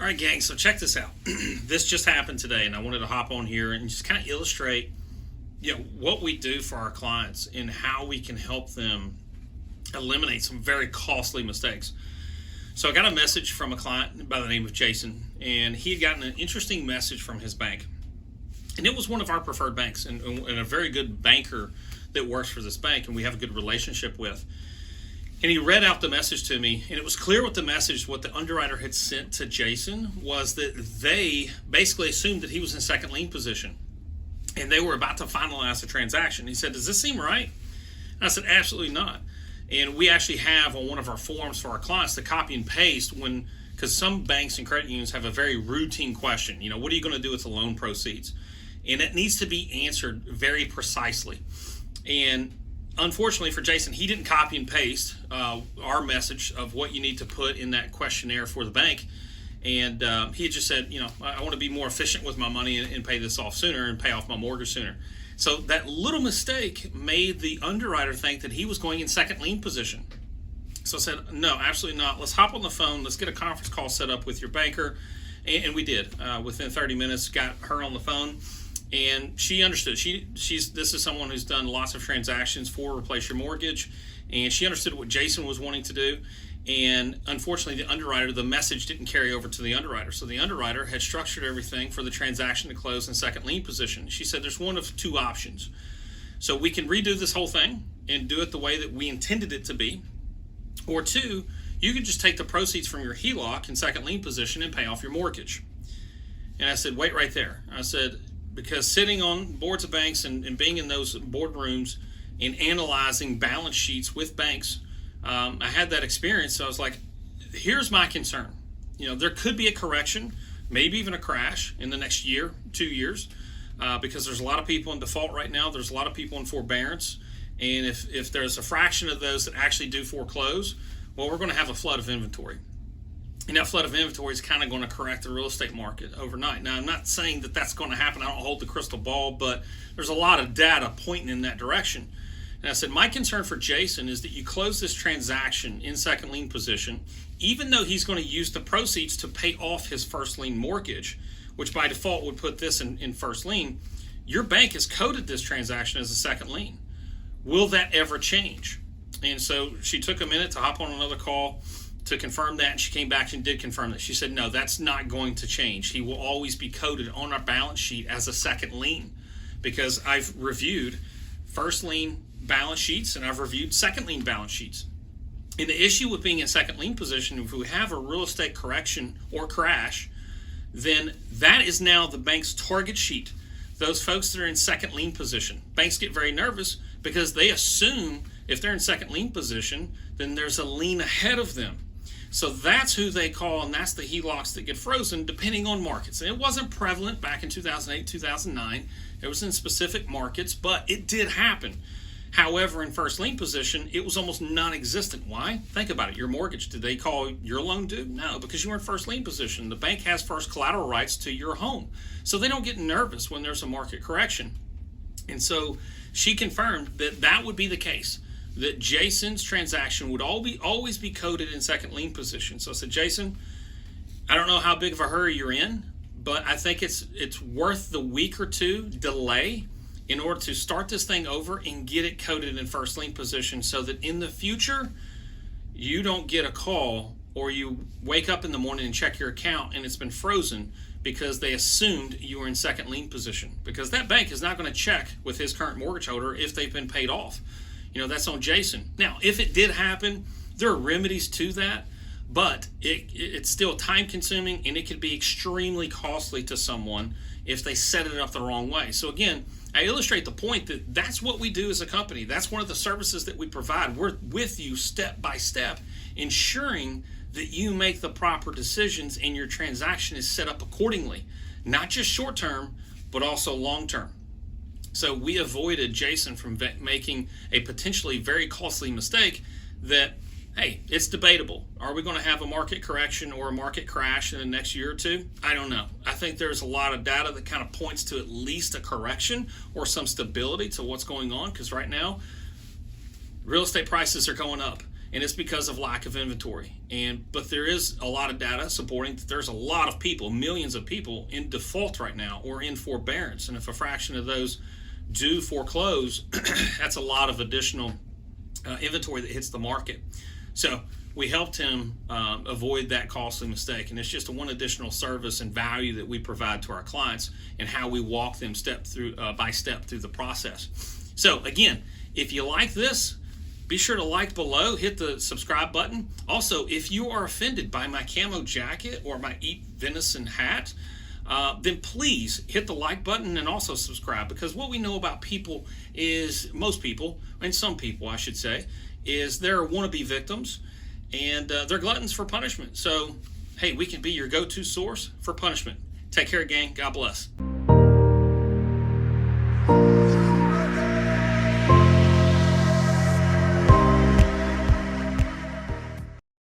All right, gang, so check this out. This just happened today, and I wanted to hop on here and just kind of illustrate, what we do for our clients and how we can help them eliminate some very costly mistakes. So I got a message from a client by the name of Jason, and he had gotten an interesting message from his bank. And it was one of our preferred banks and a very good banker that works for this bank, and we have a good relationship with. And he read out the message to me, and it was clear what the underwriter had sent to Jason was that they basically assumed that he was in second lien position, and they were about to finalize the transaction. He said, "Does this seem right?" And I said, "Absolutely not." And we actually have on one of our forms for our clients to copy and paste because some banks and credit unions have a very routine question. What are you going to do with the loan proceeds? And it needs to be answered very precisely. And unfortunately for Jason, he didn't copy and paste our message of what you need to put in that questionnaire for the bank. And he had just said, I want to be more efficient with my money and pay this off sooner and pay off my mortgage sooner. So that little mistake made the underwriter think that he was going in second lien position. So I said, no, absolutely not. Let's hop on the phone. Let's get a conference call set up with your banker. And we did. Within 30 minutes, got her on the phone. And she understood. This is someone who's done lots of transactions for Replace Your Mortgage, and she understood what Jason was wanting to do. And unfortunately, the message didn't carry over to the underwriter. So the underwriter had structured everything for the transaction to close in second lien position. She said there's one of two options. So we can redo this whole thing and do it the way that we intended it to be, or two, you can just take the proceeds from your HELOC in second lien position and pay off your mortgage. And I said, wait right there. I said, because sitting on boards of banks and being in those boardrooms and analyzing balance sheets with banks, I had that experience. So I was like, here's my concern. There could be a correction, maybe even a crash in the next year, 2 years, because there's a lot of people in default right now. There's a lot of people in forbearance. And if there's a fraction of those that actually do foreclose, well, we're going to have a flood of inventory. And that flood of inventory is kind of going to correct the real estate market overnight. Now, I'm not saying that that's going to happen. I don't hold the crystal ball, but there's a lot of data pointing in that direction. And I said, my concern for Jason is that you close this transaction in second lien position, even though he's going to use the proceeds to pay off his first lien mortgage, which by default would put this in first lien. Your bank has coded this transaction as a second lien. Will that ever change? And so she took a minute to hop on another call to confirm that, and she came back and did confirm that. She said, no, that's not going to change. He will always be coded on our balance sheet as a second lien, because I've reviewed first lien balance sheets and I've reviewed second lien balance sheets. And the issue with being in second lien position, if we have a real estate correction or crash, then that is now the bank's target sheet. Those folks that are in second lien position, banks get very nervous because they assume if they're in second lien position, then there's a lien ahead of them. So that's who they call, and that's the HELOCs that get frozen depending on markets. And it wasn't prevalent back in 2008, 2009. It was in specific markets, but it did happen. However, in first lien position, it was almost non-existent. Why? Think about it. Your mortgage, did they call your loan due? No, because you were in first lien position. The bank has first collateral rights to your home. So they don't get nervous when there's a market correction. And so she confirmed that that would be the case, that Jason's transaction would always be coded in second lien position. So I said, Jason, I don't know how big of a hurry you're in, but I think it's worth the week or two delay in order to start this thing over and get it coded in first lien position, so that in the future you don't get a call or you wake up in the morning and check your account and it's been frozen because they assumed you were in second lien position, because that bank is not going to check with his current mortgage holder if they've been paid off. That's on Jason. Now, if it did happen, there are remedies to that, but it's still time consuming and it could be extremely costly to someone if they set it up the wrong way. So again, I illustrate the point that that's what we do as a company. That's one of the services that we provide. We're with you step by step, ensuring that you make the proper decisions and your transaction is set up accordingly, not just short term, but also long term. So we avoided Jason from making a potentially very costly mistake that, hey, it's debatable. Are we going to have a market correction or a market crash in the next year or two? I don't know. I think there's a lot of data that kind of points to at least a correction or some stability to what's going on, because right now, real estate prices are going up. and it's because of lack of inventory. But there is a lot of data supporting that there's a lot of people, millions of people in default right now or in forbearance, and if a fraction of those do foreclose, that's a lot of additional inventory that hits the market. So we helped him avoid that costly mistake, and it's just one additional service and value that we provide to our clients and how we walk them step by step through the process. So again, if you like this, be sure to like below, hit the subscribe button. Also, if you are offended by my camo jacket or my Eat Venison hat, then please hit the like button and also subscribe, because what we know about people is, most people, and some people I should say, is they're wannabe victims, and they're gluttons for punishment. So, hey, we can be your go-to source for punishment. Take care, gang. God bless.